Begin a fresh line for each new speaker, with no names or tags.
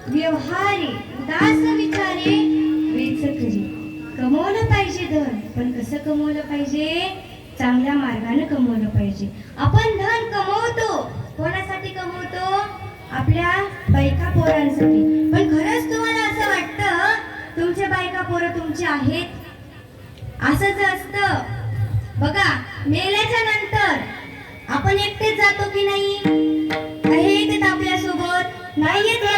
व्यवहारी दास विचारे वेचकरी. कमवलं पाहिजे धन, पण कसं कमवलं पाहिजे? चांगल्या मार्गाने कमवलं पाहिजे. आपण धन कमवतो, कोणासाठी कमवतो? आपल्या बायका पोरांसाठी. पण खरंच तुम्हाला असं वाटतं तुमच्या बायका पोरं तुमचे आहेत? असंच असतं बघा. मेल्याच्या नंतर आपण एकटेच जातो की नाही? हे येतात आपल्या सोबत? नाही येत.